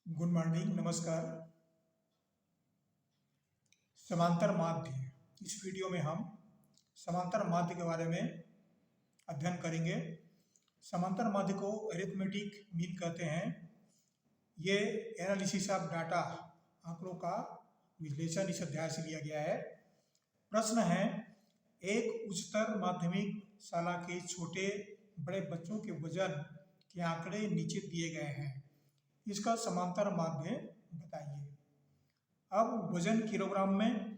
Good morning, नमस्कार। समांतर माध्य। इस वीडियो में हम समांतर माध्य के बारे में अध्ययन करेंगे। समांतर माध्य को अरिथमेटिक मीन कहते हैं। ये एनालिसिस ऑफ डाटा, आंकड़ों का विश्लेषण इस अध्याय से लिया गया है। प्रश्न है, एक उच्चतर माध्यमिक शाला के छोटे बड़े बच्चों के वजन के आंकड़े नीचे दिए गए हैं, इसका समांतर माध्य बताइए। अब वजन किलोग्राम में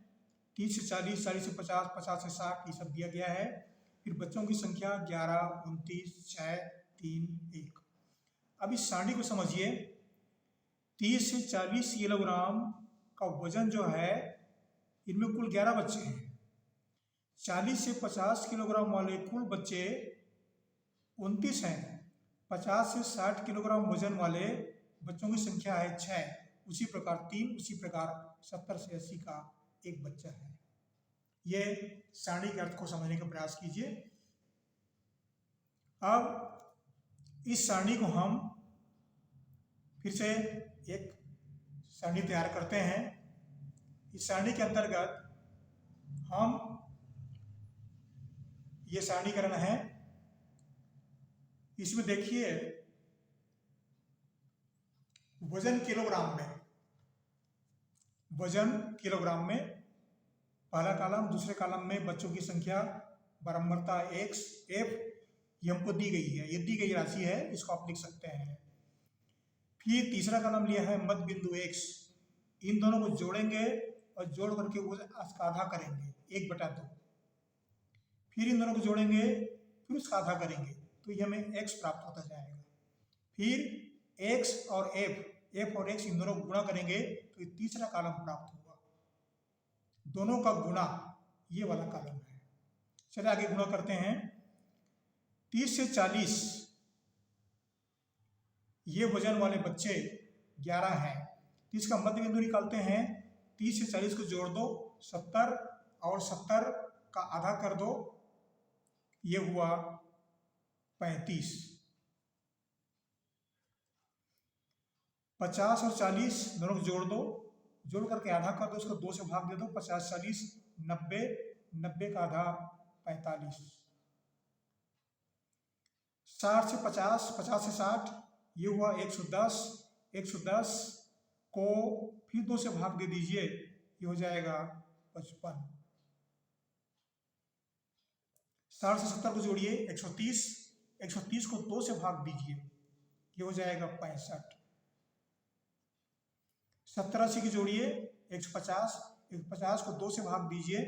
30 से 40, 40 से 50, 50 से 60 ये सब दिया गया है। फिर बच्चों की संख्या 11, 29, 6, 3, 1। अब इस सारणी को समझिए। 30 से 40 किलोग्राम का वजन जो है, इनमें कुल 11 बच्चे हैं। 40 से 50 किलोग्राम वाले कुल बच्चे 29 हैं। 50 से 60 किलोग्राम वजन वाले बच्चों की संख्या है 6। उसी प्रकार 3, उसी प्रकार 70 से 80 का एक बच्चा है। ये सारणी के अर्थ को समझने का प्रयास कीजिए। अब इस सारणी को हम फिर से एक सारणी तैयार करते हैं। इस सारणी के अंतर्गत हम ये सारणीकरण है। इसमें देखिए, वजन किलोग्राम में, वजन किलोग्राम में पहला कॉलम, दूसरे कॉलम में बच्चों की संख्या, बारंबारता x, f ये हमको दी गई है। ये दी गई राशि है, इसको आप लिख सकते हैं। फिर तीसरा कॉलम लिया है मध्य बिंदु x। इन दोनों को जोड़ेंगे और जोड़ करके उसका आधा करेंगे, 1/2। फिर इन दोनों को जोड़ेंगे, फिर उसका आधा करेंगे, तो ये हमें x प्राप्त होता जाएगा। फिर x और f और x इन दोनों को गुणा करेंगे तो ये तीसरा कॉलम प्राप्त होगा। दोनों का गुणा ये वाला कॉलम है। चलिए आगे गुणा करते हैं। 30 से 40 ये वजन वाले बच्चे 11 हैं। 30 का मध्य बिंदु निकालते हैं। 30 से 40 को जोड़ दो, 70, और 70 का आधा कर दो, ये हुआ 35। 50 और 40 दोनों को जोड़ दो, जोड़ करके आधा कर दो, उसको 2 से भाग दे दो। 50, 40, 90, 90 का आधा 45। 60 से 50, 50 से 60 ये हुआ 110। 110 को फिर 2 से भाग दे दीजिए, ये हो जाएगा 55। 60 से 70 को जोड़िए, 130। 130 को 2 से भाग दीजिए, ये हो जाएगा 65। 70, 80 की जोड़िए, 150। 150 को 2 से भाग दीजिए,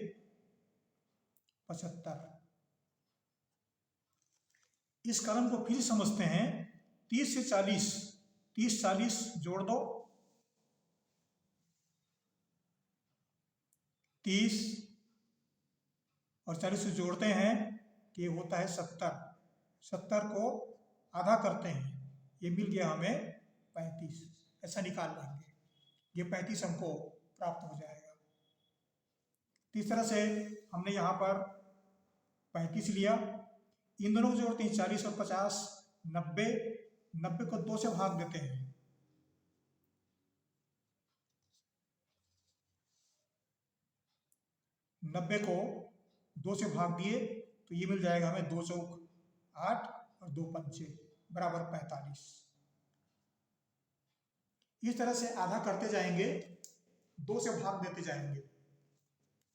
75। इस कॉलम को फिर समझते हैं। 30 से 40, 30, 40 जोड़ दो, 30 और 40 को जोड़ते हैं कि ये होता है 70। 70 को आधा करते हैं, ये मिल गया हमें 35। ऐसा निकाल लेंगे, ये 35 हमको प्राप्त हो जाएगा। इस तरह से हमने यहाँ पर 35 लिया। इन दोनों को जोड़ते हैं, 40 और 50, 90। 90 को 2 से भाग देते हैं, 90 को 2 से भाग दिए तो ये मिल जाएगा हमें 2 चौक 8 और 2 पंचे बराबर 45। इस तरह से आधा करते जाएंगे, 2 से भाग देते जाएंगे,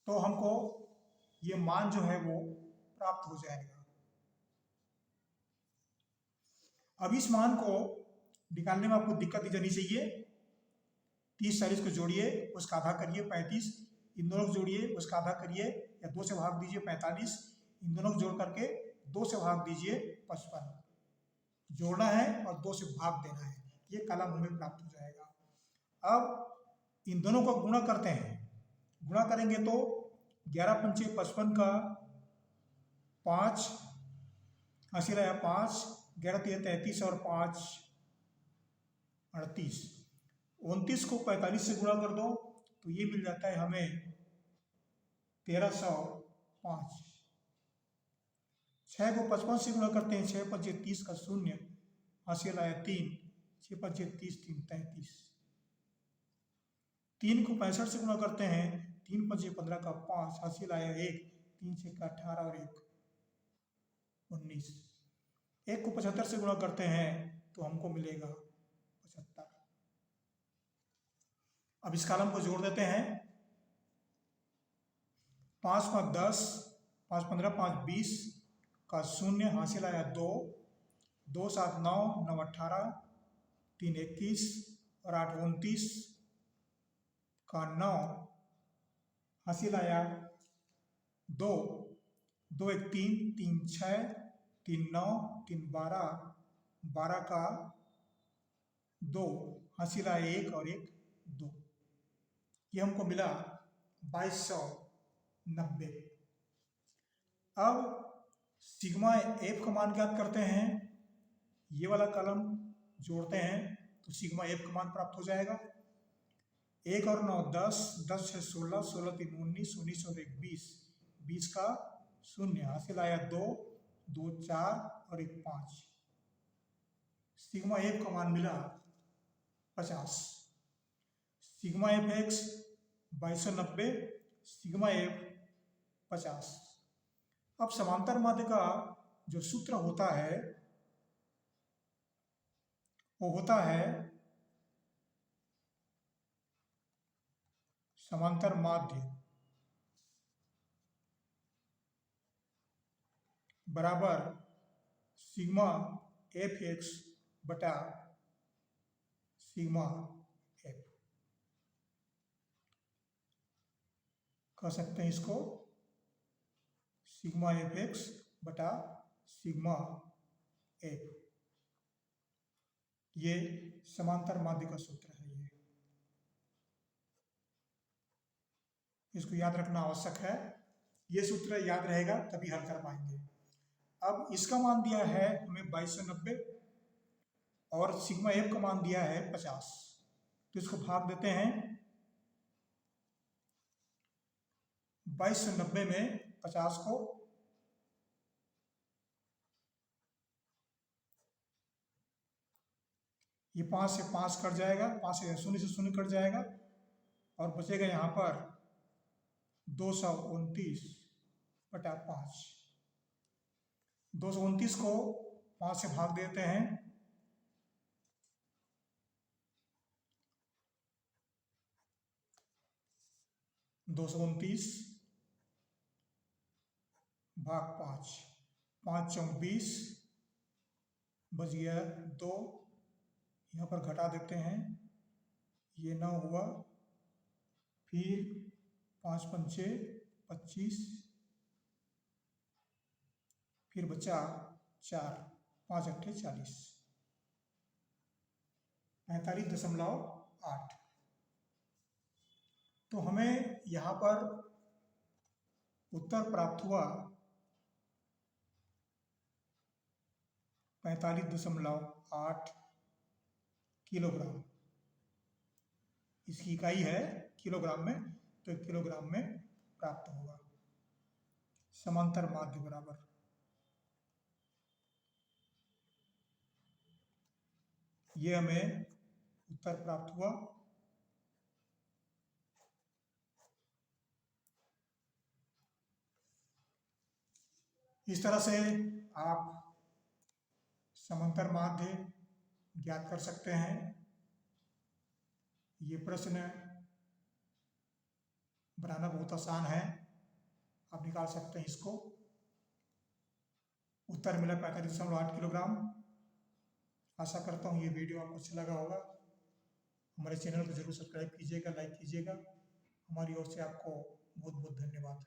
तो हमको ये मान जो है वो प्राप्त हो जाएगा। अब इस मान को निकालने में आपको दिक्कत नहीं जानी चाहिए। 30, 40 को जोड़िए, उसका आधा करिए 35। इन दोनों को जोड़िए, उसका आधा करिए या 2 से भाग दीजिए 45। इन दोनों को जोड़ करके 2 से भाग दीजिए 55। जोड़ना है और 2 से भाग देना है, ये कॉलम हमें प्राप्त हो जाएगा। अब इन दोनों को गुणा करते हैं। गुणा करेंगे तो 11 पंचे 55 का 5, 80 रहा 5, 11 3 33 और 5 38। 29 को 45 से गुणा कर दो तो ये मिल जाता है हमें 1305। 6 को 55 से गुणा करते हैं, 6 5 30 का 0, 80 लाया 3, 6 5 30, 3 33। 3 को 65 से गुणा करते हैं, 3 पंचे 15 का 5, हासिल आया 1, 3 छः का 18 और 1 19। 1 को 75 से गुणा करते हैं तो हमको मिलेगा 75। अब इस कॉलम को जोड़ देते हैं। 5 5 10, 5 15, 5 20 का 0, हासिल आया 2, 2 7 9, 9 18, 3 21 और 8 29 का 9, हासिल आया 2, 2 1 3, 3 6, 3 9, 3 12, 12 का 2, हासिल आया 1 और 1 2। ये हमको मिला 2290। अब सिग्मा एफ का मान ज्ञात करते हैं। ये वाला कॉलम जोड़ते हैं तो सिग्मा एफ का मान प्राप्त हो जाएगा। 1 और 9 10, 10 6 16, 16 3 19, 19 और 1 20, 20 का 0, हासिल आया 2, 2 4 और 1 5। सिग्मा एफ का मान मिला 50। Sigma F x 2290, sigma F 50। अब समांतर माध्य का जो सूत्र होता है वो होता है समांतर माध्य बराबर सिग्मा एफ एक्स बटा सिग्मा एफ। कह सकते हैं इसको सिग्मा एफ एक्स बटा सिग्मा एफ। ये समांतर माध्य का सूत्र है। ये इसको याद रखना आवश्यक है। ये सूत्र याद रहेगा तभी हल कर पाएंगे। अब इसका मान दिया है हमें 2290 और सिग्मा एफ का मान दिया है 50, तो इसको भाग देते हैं। 2290 में 50 को ये 5 से 5 कट जाएगा, 5 से 0 कट जाएगा और बचेगा यहाँ पर 229 बटा 5। 229 को 5 से भाग देते हैं। 229 भाग 5, 5 चौक 20, बच गया 2, यहाँ पर घटा देते हैं, ये 9 हुआ, फिर 5 पंचे 25, फिर बचा 4, 5 अट्ठे 40, 45.8। तो हमें यहाँ पर उत्तर प्राप्त हुआ 45.8 किलोग्राम। इसकी इकाई है किलोग्राम में, तो किलोग्राम में प्राप्त होगा। समांतर माध्य बराबर ये हमें उत्तर प्राप्त हुआ। इस तरह से आप समांतर माध्य ज्ञात कर सकते हैं। ये प्रश्न बनाना बहुत आसान है, आप निकाल सकते हैं इसको। उत्तर मिला 45.8 किलोग्राम। आशा करता हूँ ये वीडियो आपको अच्छा लगा होगा। हमारे चैनल को जरूर सब्सक्राइब कीजिएगा, लाइक कीजिएगा। हमारी ओर से आपको बहुत बहुत धन्यवाद।